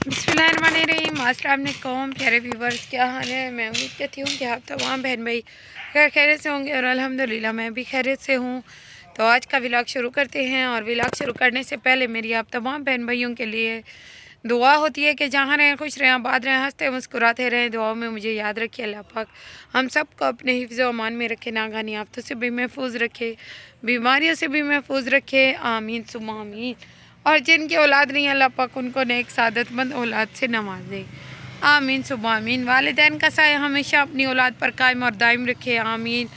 बिस्मिल्लाहिर्रहमानिर्रहीम। अस्सलाम वालेकुम प्यारे व्यूवर्स, क्या हाल है। मैं उम्मीद करती हूँ कि आप तमाम बहन भाई खैरियत से होंगे और अल्हम्दुलिल्लाह मैं भी खैरियत से हूँ। तो आज का व्लॉग शुरू करते हैं। और व्लॉग शुरू करने से पहले मेरी आप तमाम बहन भाइयों के लिए दुआ होती है कि जहाँ रहें खुश रहें, आबाद रहें, हंसते मुस्कुराते रहें। दुआओं में मुझे याद रखिए। अल्लाह पाक हम सब को अपने हिफ्ज़ व अमान में रखे, नागानी आफतों से भी महफूज रखे, बीमारियों से भी महफूज रखे। आमीन सुम्मा आमीन। और जिनकी औलाद नहीं, अल्लाह पाक उनको नेक सादतमंद औलाद से नवाजे। आमीन सुबह आमीन। वालिदैन का साया हमेशा अपनी औलाद पर कायम और दायम रखे। आमीन।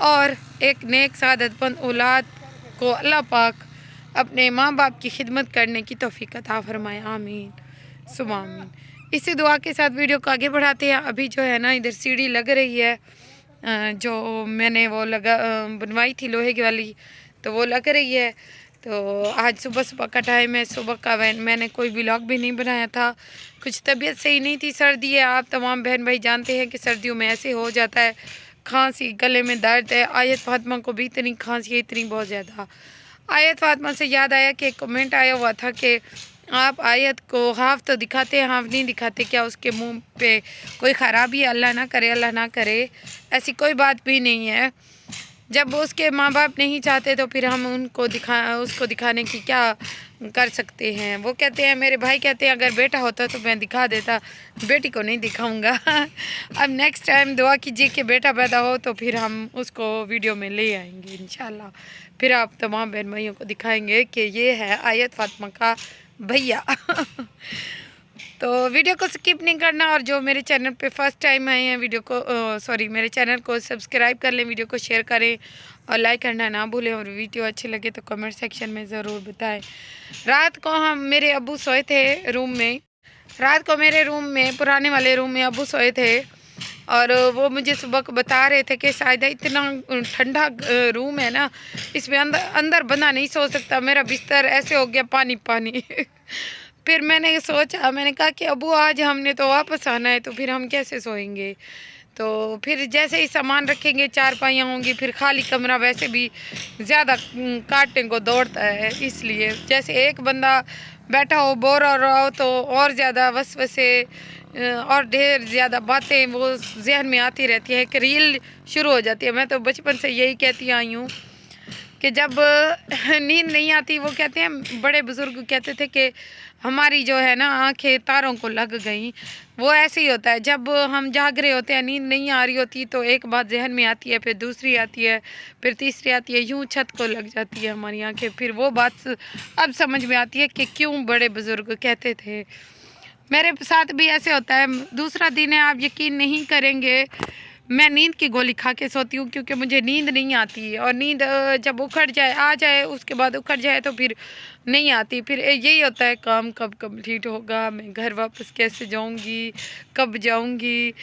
और एक नेक सादतमंद औलाद को अल्लाह पाक अपने माँ बाप की खिदमत करने की तौफीक अता फरमाए। आमीन सुबह आमीन। इसी दुआ के साथ वीडियो को आगे बढ़ाते हैं। अभी जो है ना, इधर सीढ़ी लग रही है, जो मैंने वो बनवाई थी लोहे की वाली, तो वो लग रही है। तो आज सुबह सुबह का टाइम है। सुबह का मैंने कोई व्लॉग भी नहीं बनाया था। कुछ तबीयत सही नहीं थी, सर्दी है। आप तमाम बहन भाई जानते हैं कि सर्दियों में ऐसे हो जाता है, खांसी, गले में दर्द है। आयत फातिमा को भी इतनी खांसी है, इतनी बहुत ज़्यादा। आयत फातिमा से याद आया कि एक कमेंट आया हुआ था कि आप आयत को हाफ तो दिखाते हैं, हाफ नहीं दिखाते, क्या उसके मुंह पे कोई ख़राबी? अल्लाह ना करे, अल्लाह ना करे, ऐसी कोई बात भी नहीं है। जब उसके माँ बाप नहीं चाहते तो फिर हम उसको दिखाने की क्या कर सकते हैं। वो कहते हैं, मेरे भाई कहते हैं, अगर बेटा होता तो मैं दिखा देता, बेटी को नहीं दिखाऊंगा। अब नेक्स्ट टाइम दुआ कीजिए कि बेटा पैदा हो तो फिर हम उसको वीडियो में ले आएंगे इंशाल्लाह। फिर आप तमाम बहन भाइयों को दिखाएंगे कि ये है आयत फातिमा का भैया। तो वीडियो को स्किप नहीं करना। और जो मेरे चैनल पे फर्स्ट टाइम आए हैं, वीडियो को मेरे चैनल को सब्सक्राइब कर लें, वीडियो को शेयर करें और लाइक करना ना भूलें। और वीडियो अच्छी लगे तो कमेंट सेक्शन में ज़रूर बताएं। रात को मेरे अब्बू सोए थे रूम में। रात को मेरे रूम में, पुराने वाले रूम में अब्बू सोए थे। और वो मुझे सुबह को बता रहे थे कि शायद इतना ठंडा रूम है ना, इसमें अंदर बंदा नहीं सो सकता। मेरा बिस्तर ऐसे हो गया पानी पानी। फिर मैंने सोचा, मैंने कहा कि अबू आज हमने तो वापस आना है, तो फिर हम कैसे सोएंगे। तो फिर जैसे ही सामान रखेंगे, चारपाइयाँ होंगी, फिर खाली कमरा वैसे भी ज़्यादा काटने को दौड़ता है। इसलिए जैसे एक बंदा बैठा हो, बोर हो रहा हो, तो और ज़्यादा वसवसे और ढेर ज़्यादा बातें वो जहन में आती रहती है, एक रील शुरू हो जाती है। मैं तो बचपन से यही कहती आई हूँ कि जब नींद नहीं आती, वो कहते हैं, बड़े बुज़ुर्ग कहते थे कि हमारी जो है ना आंखें तारों को लग गई। वो ऐसे ही होता है, जब हम जाग रहे होते हैं, नींद नहीं आ रही होती, तो एक बात जहन में आती है, फिर दूसरी आती है, फिर तीसरी आती है, यूं छत को लग जाती है हमारी आंखें। फिर वो बात अब समझ में आती है कि क्यों बड़े बुज़ुर्ग कहते थे। मेरे साथ भी ऐसे होता है। दूसरा दिन है, आप यकीन नहीं करेंगे, मैं नींद की गोली खा के सोती हूँ, क्योंकि मुझे नींद नहीं आती। और नींद जब उखड़ जाए, आ जाए, उसके बाद उखड़ जाए तो फिर नहीं आती। फिर यही होता है, काम कब कंप्लीट होगा, मैं घर वापस कैसे जाऊँगी, कब जाऊँगी,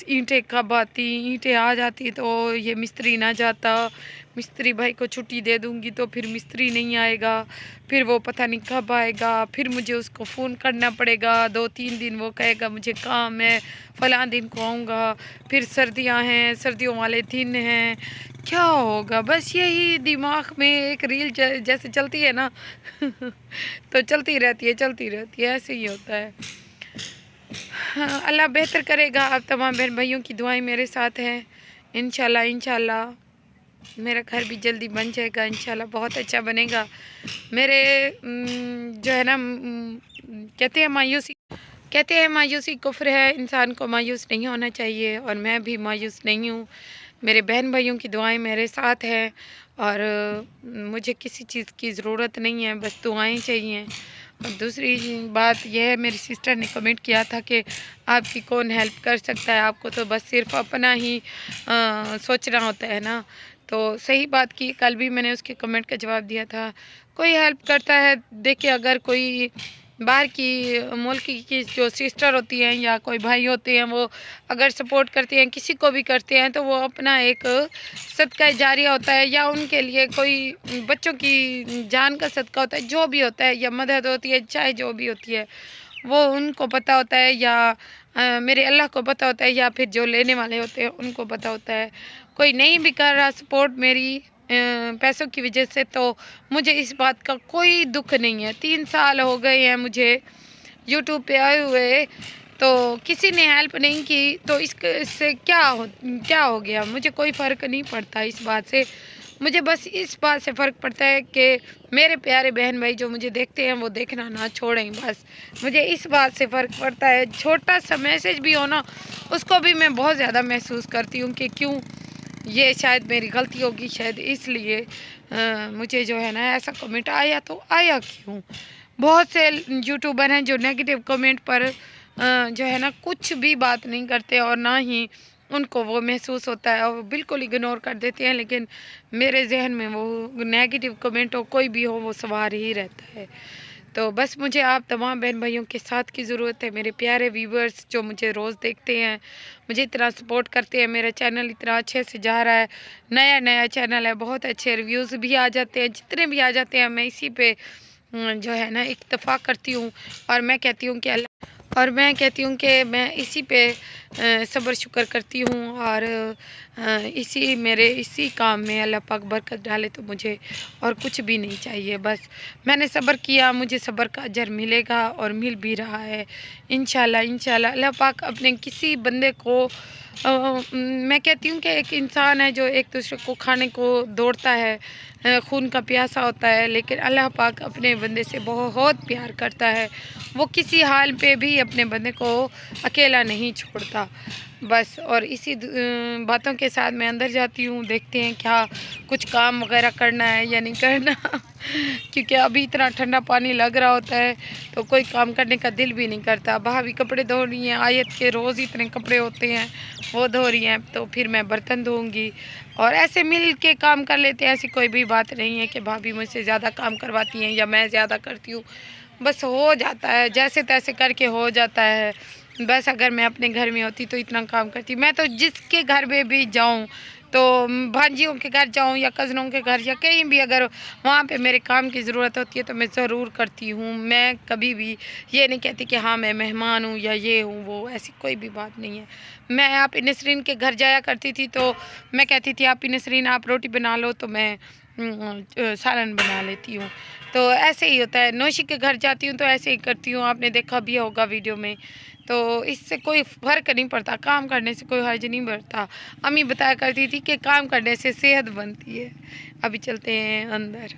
ईंटें कब आती। ईंटें आ जाती तो ये मिस्त्री ना जाता, मिस्त्री भाई को छुट्टी दे दूँगी तो फिर मिस्त्री नहीं आएगा, फिर वो पता नहीं कब आएगा, फिर मुझे उसको फ़ोन करना पड़ेगा। 2-3 दिन वो कहेगा मुझे काम है, फ़लाँ दिन को आऊँगा। फिर सर्दियाँ हैं, सर्दियों वाले दिन हैं, क्या होगा। बस यही दिमाग में एक रील जैसे चलती है ना। तो चलती रहती है, चलती रहती है, ऐसे ही होता है। हाँ, अल्लाह बेहतर करेगा। आप तमाम बहन भाइयों की दुआएं मेरे साथ हैं। इंशाल्लाह इंशाल्लाह मेरा घर भी जल्दी बन जाएगा, इंशाल्लाह बहुत अच्छा बनेगा। मेरे जो है ना, कहते हैं मायूसी कुफ्र है, इंसान को मायूस नहीं होना चाहिए। और मैं भी मायूस नहीं हूँ। मेरे बहन भाइयों की दुआएं मेरे साथ हैं। और मुझे किसी चीज़ की ज़रूरत नहीं है, बस दुआएं चाहिए। और दूसरी बात यह है, मेरी सिस्टर ने कमेंट किया था कि आपकी कौन हेल्प कर सकता है, आपको तो बस सिर्फ अपना ही सोचना होता है ना। तो सही बात की, कल भी मैंने उसके कमेंट का जवाब दिया था। कोई हेल्प करता है, देखिए, अगर कोई बाहर की मुल्क की जो सिस्टर होती हैं या कोई भाई होते हैं, वो अगर सपोर्ट करते हैं, किसी को भी करते हैं, तो वो अपना एक सदका जारिया होता है, या उनके लिए कोई बच्चों की जान का सदका होता है। जो भी होता है, या मदद होती है, चाहे जो भी होती है, वो उनको पता होता है, या मेरे अल्लाह को पता होता है, या फिर जो लेने वाले होते हैं उनको पता होता है। कोई नहीं भी कर रहा सपोर्ट मेरी पैसों की वजह से, तो मुझे इस बात का कोई दुख नहीं है। 3 साल हो गए हैं मुझे यूट्यूब पे आए हुए, तो किसी ने हेल्प नहीं की, तो इससे क्या हो गया? मुझे कोई फ़र्क नहीं पड़ता इस बात से। मुझे बस इस बात से फ़र्क पड़ता है कि मेरे प्यारे बहन भाई जो मुझे देखते हैं वो देखना ना छोड़ें बस। मुझे इस बात से फ़र्क पड़ता है। छोटा सा मैसेज भी हो ना, उसको भी मैं बहुत ज़्यादा महसूस करती हूँ कि क्यों, ये शायद मेरी गलती होगी, शायद इसलिए मुझे जो है ना ऐसा कमेंट आया, तो आया क्यों? बहुत से यूट्यूबर हैं जो नेगेटिव कमेंट पर जो है ना कुछ भी बात नहीं करते, और ना ही उनको वो महसूस होता है, और वो बिल्कुल इग्नोर कर देते हैं। लेकिन मेरे जहन में वो नेगेटिव कमेंट हो, कोई भी हो, वो सवार ही रहता है। तो बस मुझे आप तमाम बहन भाइयों के साथ की ज़रूरत है, मेरे प्यारे व्यूवर्स जो मुझे रोज़ देखते हैं, मुझे इतना सपोर्ट करते हैं। मेरा चैनल इतना अच्छे से जा रहा है, नया चैनल है, बहुत अच्छे रिव्यूज़ भी आ जाते हैं, जितने भी आ जाते हैं मैं इसी पे जो है ना इत्तेफाक करती हूँ, और मैं कहती हूँ कि मैं इसी पे सब्र शुक्र करती हूँ, और इसी काम में अल्लाह पाक बरकत डाले, तो मुझे और कुछ भी नहीं चाहिए। बस मैंने सब्र किया, मुझे सब्र का अजर मिलेगा, और मिल भी रहा है इंशाल्लाह। अल्लाह पाक अपने किसी बंदे को मैं कहती हूँ कि एक इंसान है जो एक दूसरे को खाने को दौड़ता है, खून का प्यासा होता है, लेकिन अल्लाह पाक अपने बंदे से बहुत प्यार करता है। वो किसी हाल पे भी अपने बंदे को अकेला नहीं छोड़ता। बस, और इसी बातों के साथ मैं अंदर जाती हूँ, देखते हैं क्या कुछ काम वगैरह करना है या नहीं करना क्योंकि अभी इतना ठंडा पानी लग रहा होता है, तो कोई काम करने का दिल भी नहीं करता। भाभी कपड़े धो रही हैं, आयत के रोज़ इतने कपड़े होते हैं, वो धो रही हैं, तो फिर मैं बर्तन धोऊंगी, और ऐसे मिल के काम कर लेते हैं। ऐसी कोई भी बात नहीं है कि भाभी मुझसे ज़्यादा काम करवाती हैं या मैं ज़्यादा करती हूँ, बस हो जाता है, जैसे तैसे करके हो जाता है। बस अगर मैं अपने घर में होती तो इतना काम करती। मैं तो जिसके घर में भी जाऊं, तो भांजियों के घर जाऊं या कज़नों के घर या कहीं भी, अगर वहाँ पे मेरे काम की ज़रूरत होती है तो मैं ज़रूर करती हूँ। मैं कभी भी ये नहीं कहती कि हाँ मैं मेहमान हूँ या ये हूँ वो, ऐसी कोई भी बात नहीं है। मैं आप नसरीन के घर जाया करती थी, तो मैं कहती थी आप नसरीन आप रोटी बना लो, तो मैं सालन बना लेती हूँ। तो ऐसे ही होता है। नौशी के घर जाती हूँ तो ऐसे ही करती हूँ, आपने देखा भी होगा वीडियो में। तो इससे कोई फ़र्क नहीं पड़ता, काम करने से कोई हर्ज नहीं बढ़ता। अम्मी बताया करती थी कि काम करने से सेहत बनती है। अभी चलते हैं अंदर।